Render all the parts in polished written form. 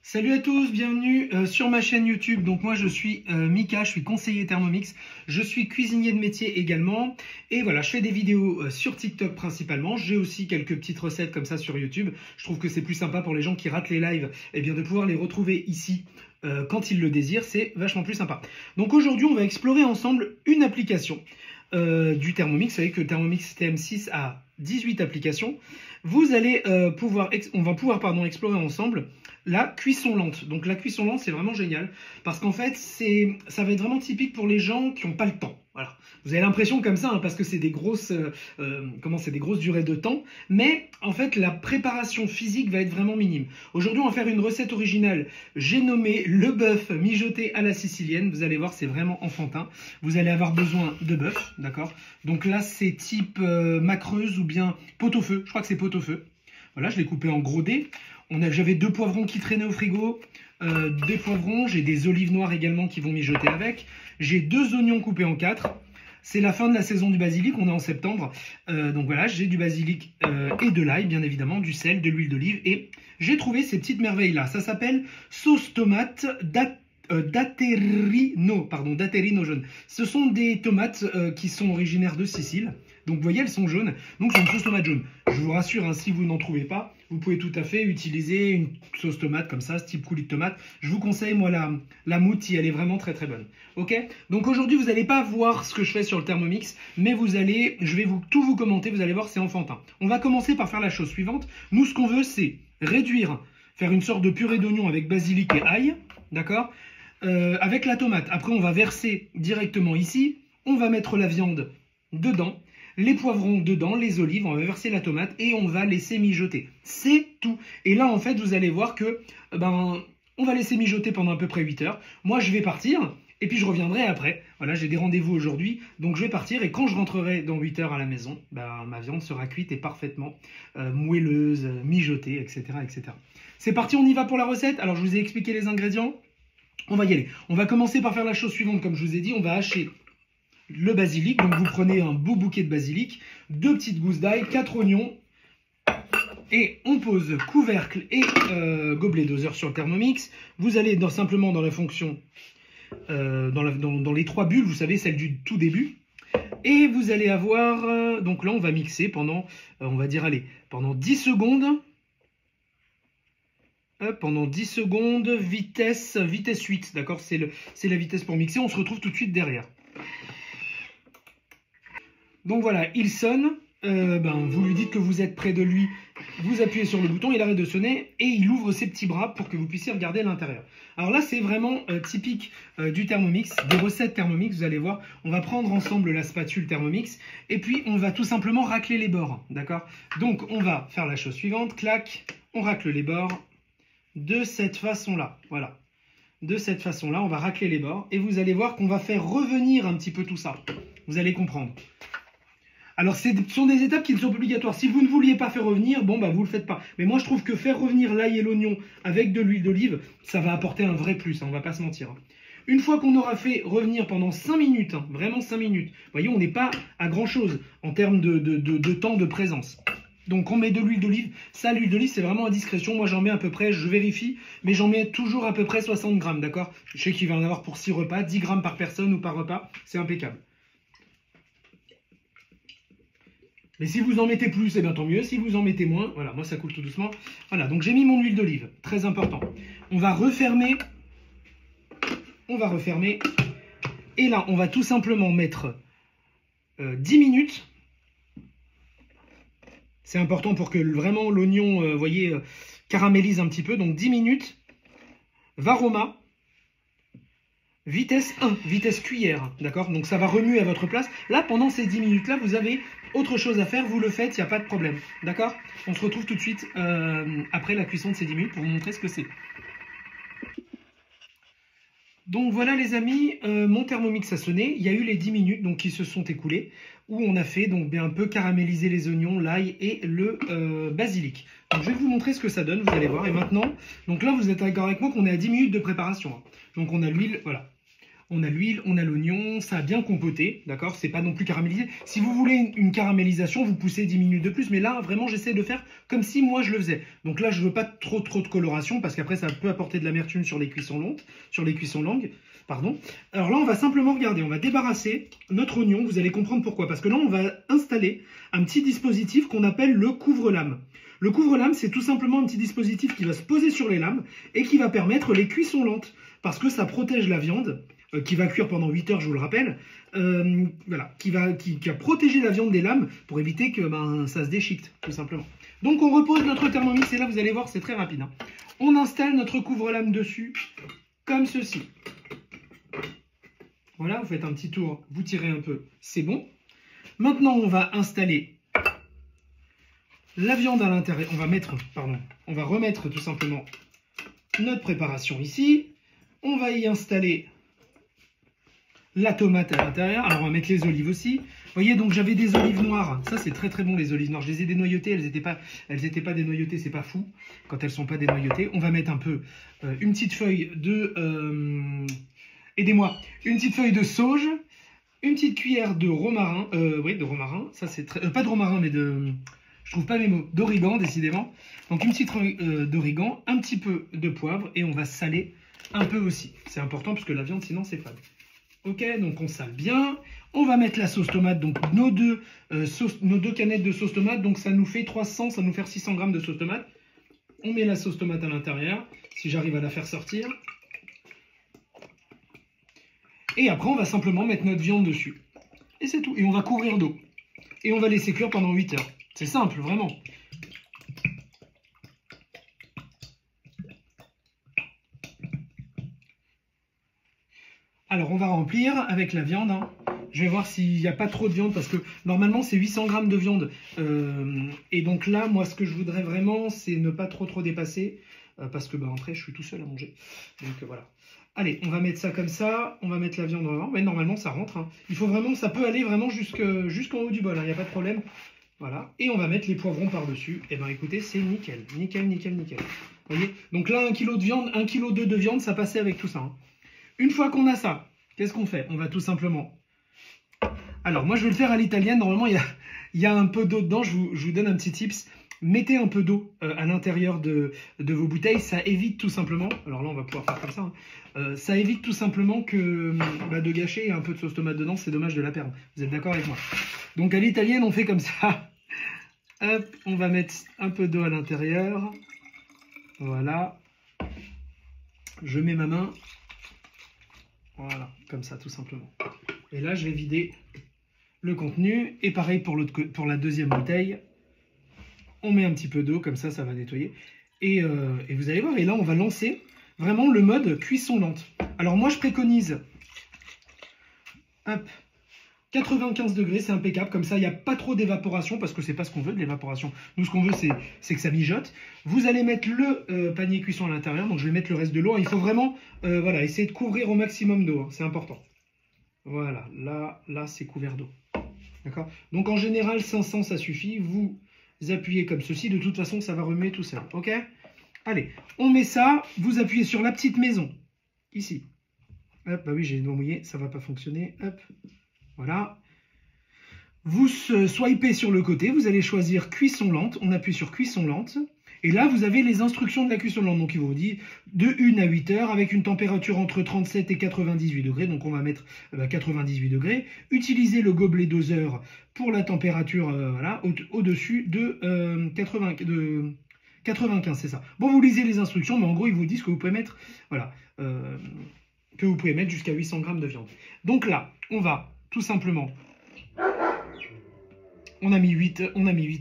Salut à tous, bienvenue sur ma chaîne YouTube. Donc moi je suis Mika, je suis conseiller Thermomix, je suis cuisinier de métier également. Et voilà, je fais des vidéos sur TikTok principalement. J'ai aussi quelques petites recettes comme ça sur YouTube. Je trouve que c'est plus sympa pour les gens qui ratent les lives, et bien de pouvoir les retrouver ici quand ils le désirent. C'est vachement plus sympa. Donc aujourd'hui on va explorer ensemble une application du Thermomix. Vous savez que le Thermomix TM6 a 18 applications. Vous allez on va pouvoir explorer ensemble la cuisson lente. Donc la cuisson lente, c'est vraiment génial parce qu'en fait, ça va être vraiment typique pour les gens qui n'ont pas le temps. Voilà. Vous avez l'impression comme ça, hein, parce que c'est des grosses durées de temps, mais en fait, la préparation physique va être vraiment minime. Aujourd'hui, on va faire une recette originale. J'ai nommé le bœuf mijoté à la sicilienne. Vous allez voir, c'est vraiment enfantin. Vous allez avoir besoin de bœuf, d'accord? Donc là, c'est type macreuse ou bien pot-au-feu. Je crois que c'est pot-au-feu. Voilà, je l'ai coupé en gros dés. J'avais 2 poivrons qui traînaient au frigo, des poivrons, j'ai des olives noires également qui vont mijoter avec. J'ai 2 oignons coupés en 4. C'est la fin de la saison du basilic, on est en septembre. Donc voilà, j'ai du basilic et de l'ail, bien évidemment, du sel, de l'huile d'olive. Et j'ai trouvé ces petites merveilles-là. Ça s'appelle sauce tomate Daterino jaune. Ce sont des tomates qui sont originaires de Sicile. Donc vous voyez, elles sont jaunes. Donc c'est une sauce tomate jaune. Je vous rassure, hein, si vous n'en trouvez pas, vous pouvez tout à fait utiliser une sauce tomate comme ça, ce type coulis de tomate. Je vous conseille, moi, la mouti, elle est vraiment très très bonne. Ok? Donc aujourd'hui, vous n'allez pas voir ce que je fais sur le Thermomix, mais je vais tout vous commenter, vous allez voir, c'est enfantin. On va commencer par faire la chose suivante. Nous, ce qu'on veut, c'est faire une sorte de purée d'oignon avec basilic et ail, d'accord? Avec la tomate. Après, on va verser directement ici. On va mettre la viande dedans, les poivrons dedans, les olives, on va verser la tomate et on va laisser mijoter. C'est tout. Et là, en fait, vous allez voir que on va laisser mijoter pendant à peu près 8 heures. Moi, je vais partir et puis je reviendrai après. Voilà, j'ai des rendez-vous aujourd'hui, donc je vais partir et quand je rentrerai dans 8 heures à la maison, ma viande sera cuite et parfaitement moelleuse, mijotée, etc., etc. C'est parti, on y va pour la recette. Alors, je vous ai expliqué les ingrédients. On va y aller. On va commencer par faire la chose suivante, comme je vous ai dit. On va hacher le basilic. Donc vous prenez un beau bouquet de basilic, 2 petites gousses d'ail, 4 oignons. Et on pose couvercle et gobelet doseur sur le Thermomix. Vous allez simplement dans la fonction, dans les 3 bulles, vous savez, celle du tout début. Et vous allez avoir, donc là on va mixer pendant, on va dire, allez, pendant 10 secondes. Pendant 10 secondes, vitesse 8, d'accord? C'est la vitesse pour mixer, on se retrouve tout de suite derrière. Donc voilà, il sonne, vous lui dites que vous êtes près de lui, vous appuyez sur le bouton, il arrête de sonner et il ouvre ses petits bras pour que vous puissiez regarder l'intérieur. Alors là, c'est vraiment typique du Thermomix, des recettes Thermomix, vous allez voir. On va prendre ensemble la spatule Thermomix et puis on va tout simplement racler les bords, d'accord? Donc on va faire la chose suivante, clac, on racle les bords. De cette façon-là, voilà. De cette façon-là, on va racler les bords et vous allez voir qu'on va faire revenir un petit peu tout ça. Vous allez comprendre. Alors, ce sont des étapes qui ne sont pas obligatoires. Si vous ne vouliez pas faire revenir, bon, vous ne le faites pas. Mais moi, je trouve que faire revenir l'ail et l'oignon avec de l'huile d'olive, ça va apporter un vrai plus, hein, on ne va pas se mentir. Une fois qu'on aura fait revenir pendant 5 minutes, hein, vraiment 5 minutes, vous voyez, on n'est pas à grand-chose en termes de temps de présence. Donc on met de l'huile d'olive. Ça, l'huile d'olive, c'est vraiment à discrétion. Moi, j'en mets à peu près, je vérifie, mais j'en mets toujours à peu près 60 grammes, d'accord? Je sais qu'il va en avoir pour 6 repas, 10 grammes par personne ou par repas. C'est impeccable. Mais si vous en mettez plus, c'est bien tant mieux. Si vous en mettez moins, voilà, moi, ça coule tout doucement. Voilà, donc j'ai mis mon huile d'olive, très important. On va refermer. Et là, on va tout simplement mettre 10 minutes. C'est important pour que vraiment l'oignon, voyez, caramélise un petit peu. Donc 10 minutes. Varoma. Vitesse 1, vitesse cuillère. D'accord? Donc ça va remuer à votre place. Là, pendant ces 10 minutes-là, vous avez autre chose à faire. Vous le faites, il n'y a pas de problème. D'accord? On se retrouve tout de suite après la cuisson de ces 10 minutes pour vous montrer ce que c'est. Donc voilà les amis, mon Thermomix a sonné, il y a eu les 10 minutes donc, qui se sont écoulées, où on a fait donc, un peu caraméliser les oignons, l'ail et le basilic. Donc je vais vous montrer ce que ça donne, vous allez voir. Et maintenant, donc là vous êtes d'accord avec moi qu'on est à 10 minutes de préparation. Hein. Donc on a l'huile, voilà. on a l'huile, on a l'oignon, ça a bien compoté, d'accord? C'est pas non plus caramélisé. Si vous voulez une caramélisation, vous poussez 10 minutes de plus, mais là, vraiment, j'essaie de faire comme si moi je le faisais. Donc là, je veux pas trop de coloration, parce qu'après, ça peut apporter de l'amertume sur les cuissons longues, pardon. Alors là, on va simplement regarder, on va débarrasser notre oignon, vous allez comprendre pourquoi. Parce que là, on va installer un petit dispositif qu'on appelle le couvre-lame. Le couvre-lame, c'est tout simplement un petit dispositif qui va se poser sur les lames et qui va permettre les cuissons lentes, parce que ça protège la viande, qui va cuire pendant 8 heures, je vous le rappelle, voilà, qui va protéger la viande des lames pour éviter que ça se déchiquete, tout simplement. Donc on repose notre Thermomix, et là vous allez voir, c'est très rapide, hein. On installe notre couvre-lame dessus, comme ceci. Voilà, vous faites un petit tour, vous tirez un peu, c'est bon. Maintenant, on va installer la viande à l'intérieur. On va remettre tout simplement notre préparation ici. On va y installer la tomate à l'intérieur. Alors, on va mettre les olives aussi. Vous voyez, donc j'avais des olives noires. Ça, c'est très très bon, les olives noires. Je les ai dénoyautées. Elles n'étaient pas dénoyautées, c'est pas fou quand elles sont pas dénoyautées. On va mettre un peu une petite feuille de... aidez-moi. Une petite feuille de sauge. Une petite cuillère de romarin. Oui, de romarin. Ça, c'est très... pas de romarin, mais de... Je trouve pas mes mots. D'origan, décidément. Donc, une petite d'origan. Un petit peu de poivre. Et on va saler un peu aussi. C'est important parce que la viande, sinon, c'est fade. Ok, donc on sale bien. On va mettre la sauce tomate, donc nos deux canettes de sauce tomate. Donc ça nous fait 300, ça nous fait 600 grammes de sauce tomate. On met la sauce tomate à l'intérieur, si j'arrive à la faire sortir. Et après, on va simplement mettre notre viande dessus. Et c'est tout. Et on va couvrir d'eau. Et on va laisser cuire pendant 8 heures. C'est simple, vraiment. Alors, on va remplir avec la viande, hein. Je vais voir s'il n'y a pas trop de viande, parce que normalement, c'est 800 grammes de viande. Et donc là, moi, ce que je voudrais vraiment, c'est ne pas trop dépasser, parce que après, je suis tout seul à manger. Donc, voilà. Allez, on va mettre ça comme ça. On va mettre la viande devant. Mais normalement, ça rentre, hein. Il faut vraiment, ça peut aller vraiment jusqu'en haut du bol, hein. Il n'y a pas de problème. Voilà. Et on va mettre les poivrons par-dessus. Et bien, écoutez, c'est nickel. Nickel, nickel, nickel. Vous voyez? Donc là, 1 kg de viande, 1,2 kg de viande, ça passait avec tout ça, hein. Une fois qu'on a ça, qu'est-ce qu'on fait? On va tout simplement... Alors, moi, je vais le faire à l'italienne. Normalement, il y a un peu d'eau dedans. Je vous donne un petit tips. Mettez un peu d'eau à l'intérieur de vos bouteilles. Ça évite tout simplement... Alors là, on va pouvoir faire comme ça, hein. Ça évite tout simplement de gâcher un peu de sauce tomate dedans. C'est dommage de la perdre. Vous êtes d'accord avec moi? Donc, à l'italienne, on fait comme ça. Hop, on va mettre un peu d'eau à l'intérieur. Voilà. Je mets ma main... Voilà, comme ça, tout simplement. Et là, je vais vider le contenu. Et pareil pour la deuxième bouteille. On met un petit peu d'eau, comme ça, ça va nettoyer. Et vous allez voir, et là, on va lancer vraiment le mode cuisson lente. Alors, moi, je préconise 95 degrés, c'est impeccable. Comme ça, il n'y a pas trop d'évaporation, parce que c'est pas ce qu'on veut, de l'évaporation. Nous, ce qu'on veut, c'est que ça mijote. Vous allez mettre le panier cuisson à l'intérieur. Donc, je vais mettre le reste de l'eau. Il faut vraiment voilà, essayer de couvrir au maximum d'eau, hein. C'est important. Voilà, là c'est couvert d'eau. D'accord? Donc, en général, 500, ça suffit. Vous appuyez comme ceci. De toute façon, ça va remuer tout seul. OK? Allez, on met ça. Vous appuyez sur la petite maison. Ici. Hop, bah oui, j'ai les doigts mouillés. Ça ne va pas fonctionner. Hop. Voilà. Vous swipez sur le côté, vous allez choisir cuisson lente, on appuie sur cuisson lente, et là vous avez les instructions de la cuisson lente. Donc il vous dit de 1 à 8 heures avec une température entre 37 et 98 degrés, donc on va mettre 98 degrés. Utilisez le gobelet doseur pour la température voilà, au-dessus de 95, c'est ça. Bon, vous lisez les instructions, mais en gros ils vous disent que vous pouvez mettre, voilà, que vous pouvez mettre jusqu'à 800 grammes de viande. Donc là, on va tout simplement, on a mis 8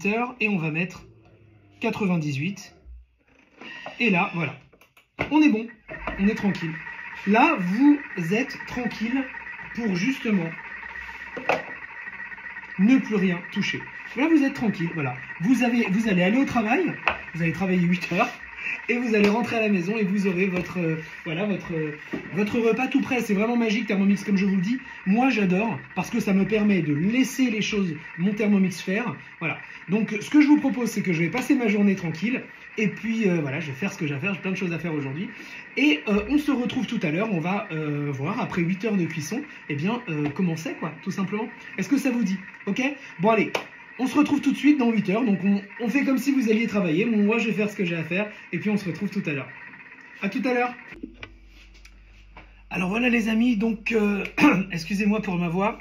heures et on va mettre 98. Et là, voilà, on est bon, on est tranquille. Là, vous êtes tranquille pour justement ne plus rien toucher. Là, vous êtes tranquille, voilà. Vous allez aller au travail, vous allez travailler 8 heures. Et vous allez rentrer à la maison et vous aurez votre repas tout prêt. C'est vraiment magique, Thermomix, comme je vous le dis. Moi, j'adore parce que ça me permet de laisser les choses, mon Thermomix faire. Voilà. Donc, ce que je vous propose, c'est que je vais passer ma journée tranquille. Et puis voilà, je vais faire ce que j'ai à faire, j'ai plein de choses à faire aujourd'hui. Et on se retrouve tout à l'heure, on va voir après 8 heures de cuisson, eh bien comment c'est quoi, tout simplement. Est-ce que ça vous dit? Ok? Bon allez, on se retrouve tout de suite dans 8 heures, donc on fait comme si vous alliez travailler, moi je vais faire ce que j'ai à faire, et puis on se retrouve tout à l'heure. À tout à l'heure. Alors voilà les amis, donc excusez-moi pour ma voix.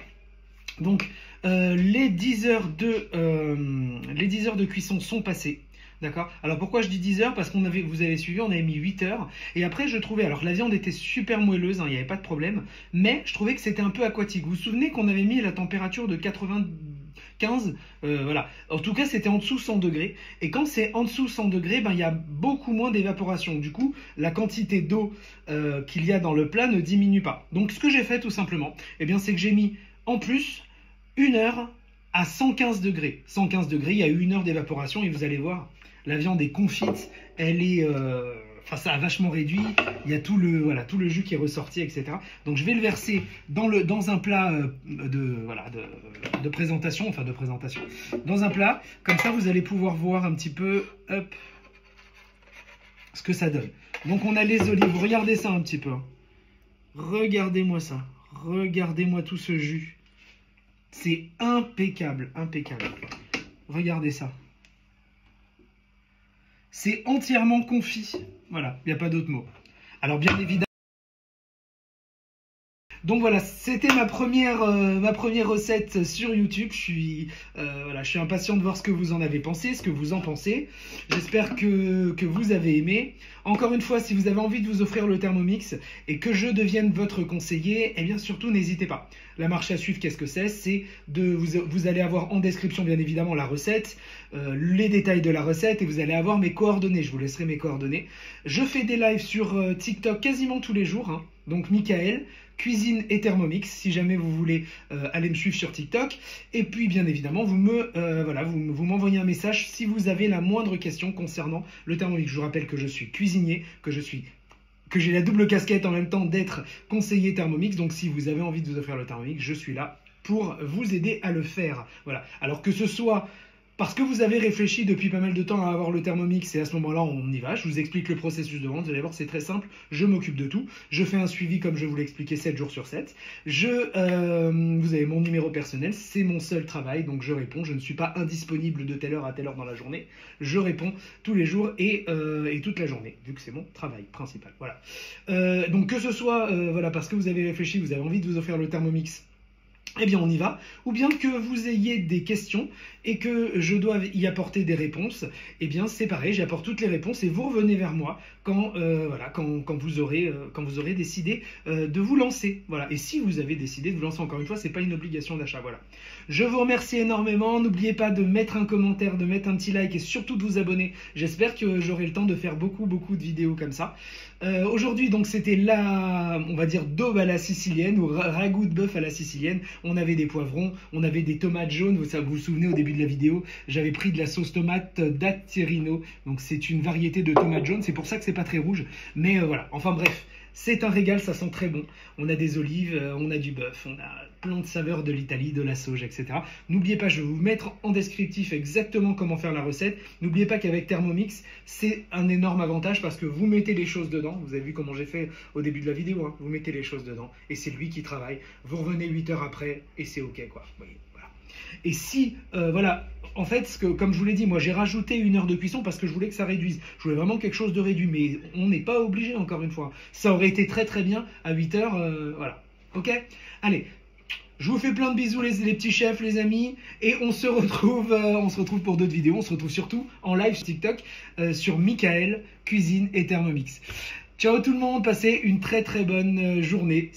Donc les 10 heures de cuisson sont passées. D'accord. Alors pourquoi je dis 10 heures? Parce vous avez suivi, on avait mis 8 heures. Et après je trouvais, alors la viande était super moelleuse, hein, il n'y avait pas de problème. Mais je trouvais que c'était un peu aquatique. Vous vous souvenez qu'on avait mis la température de 95, voilà. En tout cas c'était en dessous 100 degrés. Et quand c'est en dessous 100 degrés, ben, il y a beaucoup moins d'évaporation. Du coup la quantité d'eau qu'il y a dans le plat ne diminue pas. Donc ce que j'ai fait tout simplement, eh bien, c'est que j'ai mis en plus 1 heure à 115 degrés. 115 degrés, il y a eu 1 heure d'évaporation et vous allez voir, la viande est confite, elle est, enfin ça a vachement réduit, il y a tout le jus qui est ressorti, etc. Donc je vais le verser dans un plat de présentation, dans un plat, comme ça vous allez pouvoir voir un petit peu, hop, ce que ça donne. Donc on a les olives, regardez ça un petit peu, hein. Regardez-moi ça, regardez-moi tout ce jus. C'est impeccable, impeccable. Regardez ça. C'est entièrement confit. Voilà, il n'y a pas d'autre mot. Alors bien évidemment. Donc voilà, c'était ma première recette sur YouTube. Je suis impatient de voir ce que vous en avez pensé, ce que vous en pensez. J'espère que vous avez aimé. Encore une fois, si vous avez envie de vous offrir le Thermomix et que je devienne votre conseiller, eh bien surtout n'hésitez pas. La marche à suivre, qu'est-ce que c'est? C'est vous allez avoir en description bien évidemment la recette, les détails de la recette et vous allez avoir mes coordonnées. Je vous laisserai mes coordonnées. Je fais des lives sur TikTok quasiment tous les jours, hein. Donc Michael, Cuisine et Thermomix, si jamais vous voulez aller me suivre sur TikTok. Et puis bien évidemment, vous m'envoyez un message si vous avez la moindre question concernant le Thermomix. Je vous rappelle que je suis cuisinier, que j'ai la double casquette en même temps d'être conseiller Thermomix. Donc si vous avez envie de vous offrir le Thermomix, je suis là pour vous aider à le faire. Voilà. Alors que ce soit parce que vous avez réfléchi depuis pas mal de temps à avoir le Thermomix et à ce moment-là, on y va. Je vous explique le processus de vente. Vous allez voir, c'est très simple. Je m'occupe de tout. Je fais un suivi comme je vous l'ai expliqué 7 jours sur 7. Vous avez mon numéro personnel. C'est mon seul travail. Donc je réponds. Je ne suis pas indisponible de telle heure à telle heure dans la journée. Je réponds tous les jours et toute la journée, vu que c'est mon travail principal. Voilà. Donc que ce soit parce que vous avez réfléchi, vous avez envie de vous offrir le Thermomix, eh bien on y va, ou bien que vous ayez des questions et que je dois y apporter des réponses, eh bien c'est pareil, j'apporte toutes les réponses et vous revenez vers moi quand vous aurez décidé de vous lancer. Voilà. Et si vous avez décidé de vous lancer, encore une fois, c'est pas une obligation d'achat. Voilà. Je vous remercie énormément, n'oubliez pas de mettre un commentaire, de mettre un petit like et surtout de vous abonner. J'espère que j'aurai le temps de faire beaucoup de vidéos comme ça. Aujourd'hui donc c'était on va dire daube à la sicilienne ou ragoût de bœuf à la sicilienne. On avait des poivrons, on avait des tomates jaunes. Vous vous souvenez au début de la vidéo, j'avais pris de la sauce tomate d'Atterino. Donc c'est une variété de tomates jaunes, c'est pour ça que c'est pas très rouge. Mais voilà, enfin bref, c'est un régal, ça sent très bon. On a des olives, on a du bœuf, on a plein de saveurs de l'Italie, de la sauge, etc. N'oubliez pas, je vais vous mettre en descriptif exactement comment faire la recette. N'oubliez pas qu'avec Thermomix, c'est un énorme avantage parce que vous mettez les choses dedans. Vous avez vu comment j'ai fait au début de la vidéo, hein. Vous mettez les choses dedans et c'est lui qui travaille. Vous revenez 8 heures après et c'est ok quoi. Vous voyez, voilà. Et si, en fait, comme je vous l'ai dit, moi j'ai rajouté 1 heure de cuisson parce que je voulais que ça réduise. Je voulais vraiment quelque chose de réduit, mais on n'est pas obligé encore une fois. Ça aurait été très bien à 8 heures, voilà. Ok? Allez. Je vous fais plein de bisous les petits chefs, les amis, et on se retrouve pour d'autres vidéos. On se retrouve surtout en live sur TikTok sur Michael, Cuisine et Thermomix. Ciao tout le monde, passez une très bonne journée.